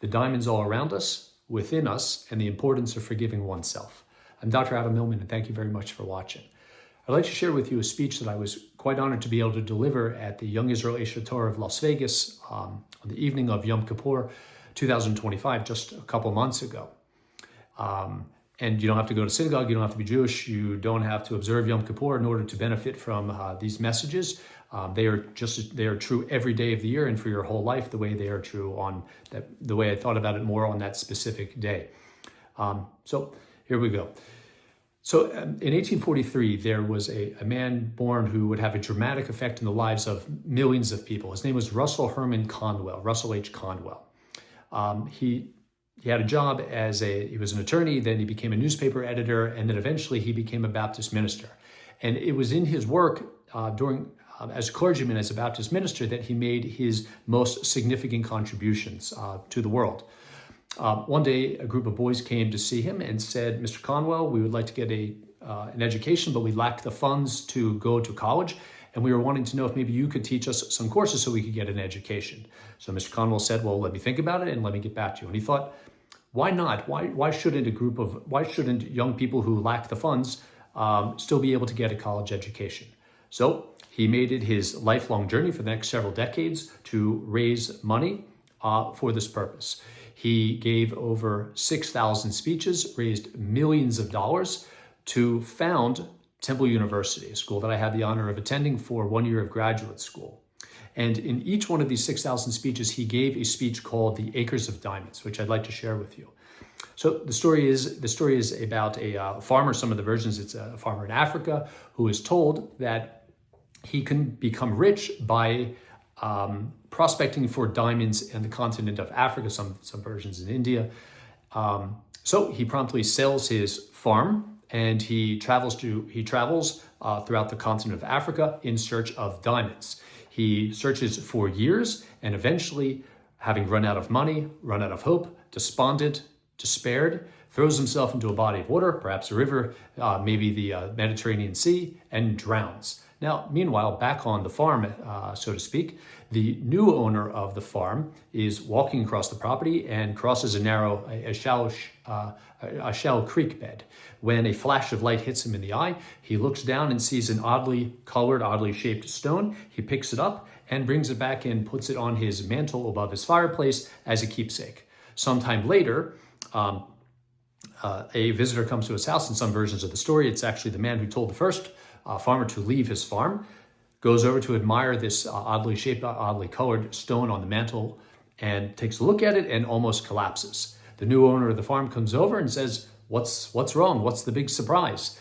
the diamonds all around us, within us, and the importance of forgiving oneself. I'm Dr. Adam Millman, and thank you very much for watching. I'd like to share with you a speech that I was quite honored to be able to deliver at the Young Israel Aish Torah of Las Vegas on the evening of Yom Kippur 2025, just a couple months ago. And you don't have to go to synagogue, you don't have to be Jewish, you don't have to observe Yom Kippur in order to benefit from these messages. They are true every day of the year and for your whole life, the way they are true on the way I thought about it more on that specific day. So here we go. So in 1843, there was a man born who would have a dramatic effect in the lives of millions of people. His name was Russell Herman Connell, Russell H. Conwell. He had a job he was an attorney, then he became a newspaper editor, and then eventually he became a Baptist minister. And it was in his work as a clergyman, as a Baptist minister, that he made his most significant contributions to the world. One day, a group of boys came to see him and said, "Mr. Conwell, we would like to get an education, but we lack the funds to go to college, and we were wanting to know if maybe you could teach us some courses so we could get an education." So Mr. Conwell said, "Well, let me think about it and let me get back to you." And he thought, why not? Why shouldn't young people who lack the funds still be able to get a college education? So he made it his lifelong journey for the next several decades to raise money for this purpose. He gave over 6,000 speeches, raised millions of dollars to found Temple University, a school that I had the honor of attending for 1 year of graduate school. And in each one of these 6,000 speeches, he gave a speech called The Acres of Diamonds, which I'd like to share with you. So the story is about a farmer. Some of the versions, it's a farmer in Africa who is told that he can become rich by prospecting for diamonds in the continent of Africa, some versions in India. So he promptly sells his farm and he travels throughout the continent of Africa in search of diamonds. He searches for years and eventually, having run out of money, run out of hope, despondent, despaired, throws himself into a body of water, perhaps a river, maybe the Mediterranean Sea, and drowns. Now, meanwhile, back on the farm, so to speak, the new owner of the farm is walking across the property and crosses a shallow creek bed. When a flash of light hits him in the eye, he looks down and sees an oddly colored, oddly shaped stone. He picks it up and brings it back and puts it on his mantle above his fireplace as a keepsake. Sometime later, a visitor comes to his house. In some versions of the story, it's actually the man who told the first farmer to leave his farm, goes over to admire this oddly shaped, oddly colored stone on the mantle and takes a look at it and almost collapses. The new owner of the farm comes over and says, What's wrong? What's the big surprise?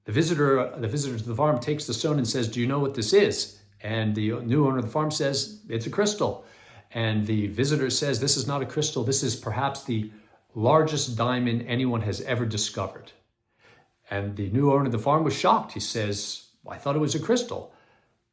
The visitor to the farm takes the stone and says, "Do you know what this is?" And the new owner of the farm says, "It's a crystal." And the visitor says, "This is not a crystal. This is perhaps the largest diamond anyone has ever discovered." And the new owner of the farm was shocked. He says, "I thought it was a crystal.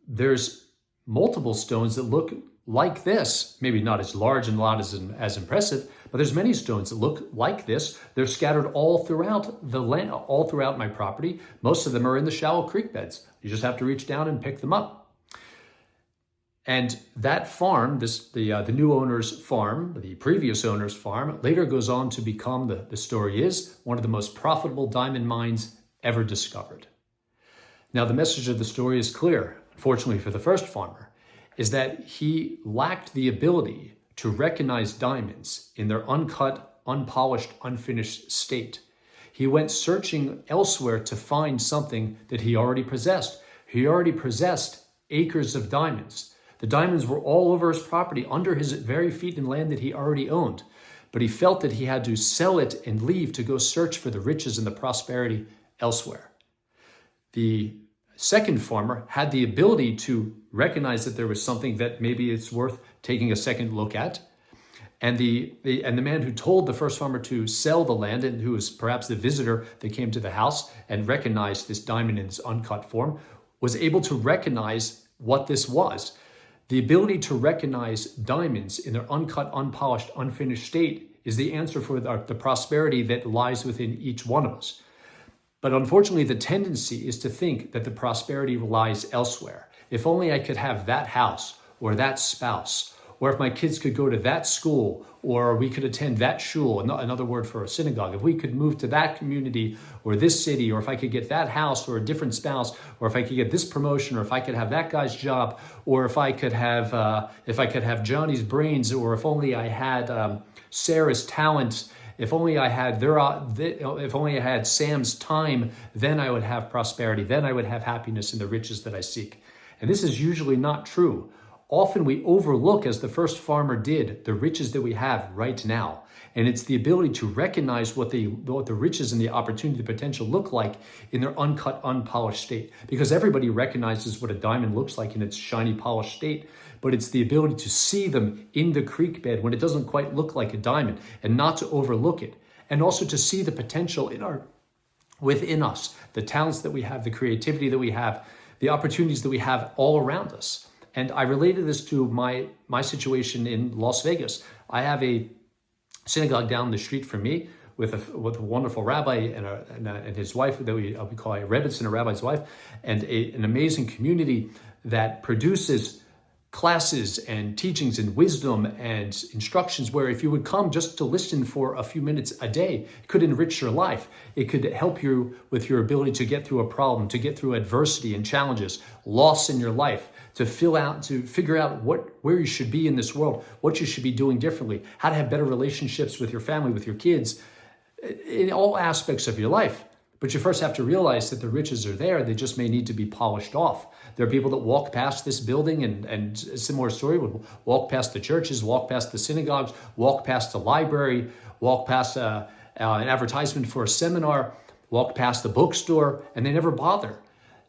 There's multiple stones that look like this, maybe not as large and not as impressive, but there's many stones that look like this. They're scattered all throughout the land, all throughout my property. Most of them are in the shallow creek beds. You just have to reach down and pick them up." And that farm, the new owner's farm, the previous owner's farm, later goes on to become, the story is, one of the most profitable diamond mines ever discovered. Now, the message of the story is clear, unfortunately for the first farmer, is that he lacked the ability to recognize diamonds in their uncut, unpolished, unfinished state. He went searching elsewhere to find something that he already possessed. He already possessed acres of diamonds. The diamonds were all over his property, under his very feet in land that he already owned. But he felt that he had to sell it and leave to go search for the riches and the prosperity elsewhere. The second farmer had the ability to recognize that there was something that maybe it's worth taking a second look at. And the man who told the first farmer to sell the land, and who was perhaps the visitor that came to the house and recognized this diamond in its uncut form, was able to recognize what this was. The ability to recognize diamonds in their uncut, unpolished, unfinished state is the answer for the prosperity that lies within each one of us. But unfortunately, the tendency is to think that the prosperity lies elsewhere. If only I could have that house or that spouse or if my kids could go to that school, or we could attend that shul, another word for a synagogue, if we could move to that community or this city, or if I could get that house or a different spouse, or if I could get this promotion, or if I could have that guy's job, or if I could have Johnny's brains, or if only I had Sarah's talent, if only I had Sam's time, then I would have prosperity, then I would have happiness and the riches that I seek. And this is usually not true. Often we overlook, as the first farmer did, the riches that we have right now. And it's the ability to recognize what the riches and the opportunity, the potential look like in their uncut, unpolished state. Because everybody recognizes what a diamond looks like in its shiny, polished state. But it's the ability to see them in the creek bed when it doesn't quite look like a diamond, and not to overlook it. And also to see the potential within us, the talents that we have, the creativity that we have, the opportunities that we have all around us. And I related this to my situation in Las Vegas. I have a synagogue down the street from me with a wonderful rabbi and his wife that we call a rebbe and a rabbi's wife, and an amazing community that produces classes and teachings and wisdom and instructions where if you would come just to listen for a few minutes a day, it could enrich your life. It could help you with your ability to get through a problem, to get through adversity and challenges, loss in your life, to figure out where you should be in this world, what you should be doing differently, how to have better relationships with your family, with your kids, in all aspects of your life. But you first have to realize that the riches are there. They just may need to be polished off. There are people that walk past this building and a similar story would walk past the churches, walk past the synagogues, walk past the library, walk past an advertisement for a seminar, walk past the bookstore, and they never bother.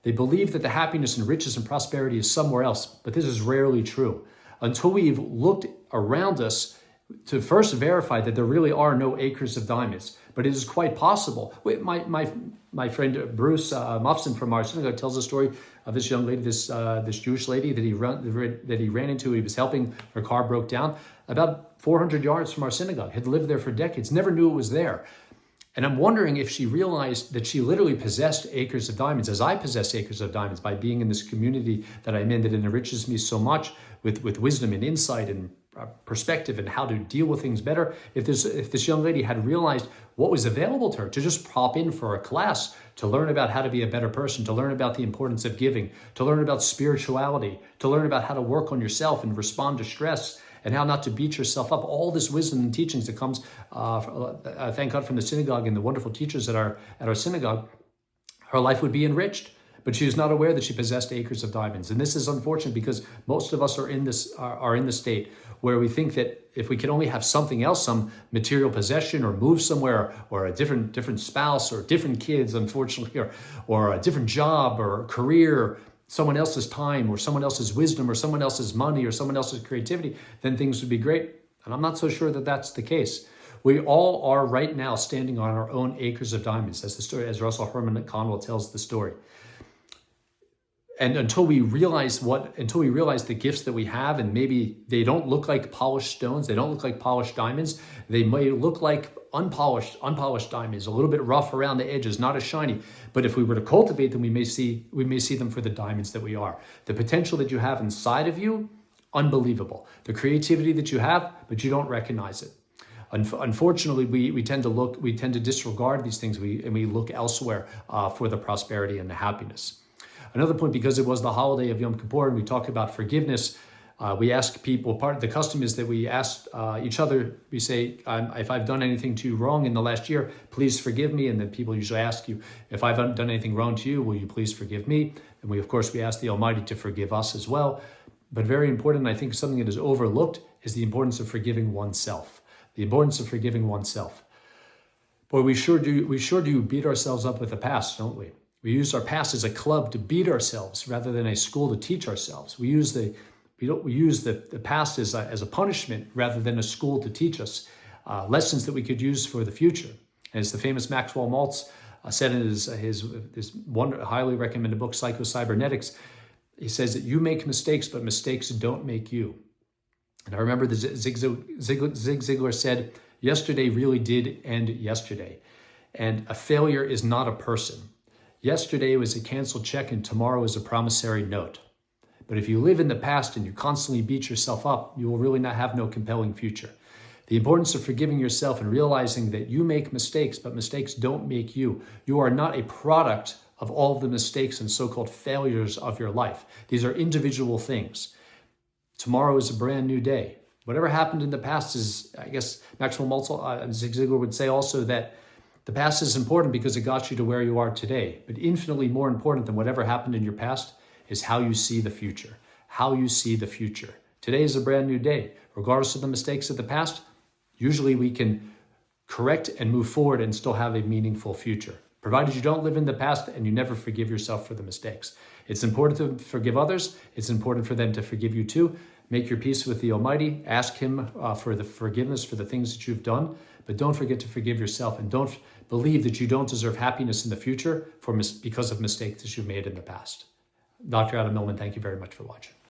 They believe that the happiness and riches and prosperity is somewhere else, but this is rarely true. Until we've looked around us to first verify that there really are no acres of diamonds, but it is quite possible. My friend Bruce Mofson from our synagogue tells a story of this young lady, this Jewish lady that he ran into. He was helping. Her car broke down about 400 yards from our synagogue. Had lived there for decades. Never knew it was there. And I'm wondering if she realized that she literally possessed acres of diamonds, as I possess acres of diamonds, by being in this community that I'm in, that enriches me so much with wisdom and insight and perspective and how to deal with things better. If this young lady had realized what was available to her, to just pop in for a class, to learn about how to be a better person, to learn about the importance of giving, to learn about spirituality, to learn about how to work on yourself and respond to stress, and how not to beat yourself up. All this wisdom and teachings that comes, thank God, from the synagogue and the wonderful teachers at our synagogue, her life would be enriched. But she was not aware that she possessed acres of diamonds. And this is unfortunate because most of us are in the state where we think that if we can only have something else, some material possession, or move somewhere, or a different spouse, or different kids, unfortunately, or a different job or career, someone else's time, or someone else's wisdom, or someone else's money, or someone else's creativity, then things would be great. And I'm not so sure that that's the case. We all are right now standing on our own acres of diamonds, as Russell Herman Connell tells the story. And until we realize the gifts that we have, and maybe they don't look like polished stones, they don't look like polished diamonds, they may look like unpolished diamonds, a little bit rough around the edges, not as shiny. But if we were to cultivate them, we may see them for the diamonds that we are. The potential that you have inside of you, unbelievable. The creativity that you have, but you don't recognize it. Unfortunately, we tend to disregard these things, and we look elsewhere for the prosperity and the happiness. Another point, because it was the holiday of Yom Kippur and we talk about forgiveness, we ask people, part of the custom is that we ask each other, we say, if I've done anything to you wrong in the last year, please forgive me. And then people usually ask you, if I've done anything wrong to you, will you please forgive me? And we ask the Almighty to forgive us as well. But very important, I think something that is overlooked, is the importance of forgiving oneself. The importance of forgiving oneself. Boy, we sure do beat ourselves up with the past, don't we? We use our past as a club to beat ourselves rather than a school to teach ourselves. We use the past as a punishment rather than a school to teach us lessons that we could use for the future. And as the famous Maxwell Maltz said in his one highly recommended book, Psycho-Cybernetics, he says that you make mistakes, but mistakes don't make you. And I remember that Zig Ziglar said, yesterday really did end yesterday. And a failure is not a person. Yesterday was a canceled check and tomorrow is a promissory note. But if you live in the past and you constantly beat yourself up, you will really not have no compelling future. The importance of forgiving yourself and realizing that you make mistakes, but mistakes don't make you. You are not a product of all of the mistakes and so-called failures of your life. These are individual things. Tomorrow is a brand new day. Whatever happened in the past is, I guess, Maxwell Zig Ziglar would say also that the past is important because it got you to where you are today. But infinitely more important than whatever happened in your past is how you see the future. How you see the future. Today is a brand new day. Regardless of the mistakes of the past, usually we can correct and move forward and still have a meaningful future, provided you don't live in the past and you never forgive yourself for the mistakes. It's important to forgive others. It's important for them to forgive you too. Make your peace with the Almighty. Ask Him for the forgiveness for the things that you've done, but don't forget to forgive yourself, and don't believe that you don't deserve happiness in the future because of mistakes that you've made in the past. Dr. Adam Millman, thank you very much for watching.